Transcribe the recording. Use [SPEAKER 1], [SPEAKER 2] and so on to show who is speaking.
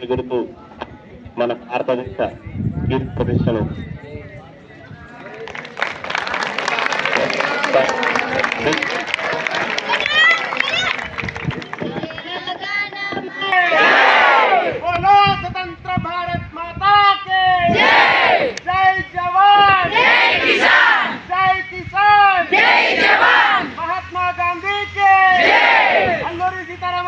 [SPEAKER 1] ఎగురుతూ మన భారతదేశ కీర్తి ప్రతిష్టలు
[SPEAKER 2] स्वतंत्र भारत माता के जय जवान जय किसान जय जवान महात्मा गांधी के अल्लूरी सीताराम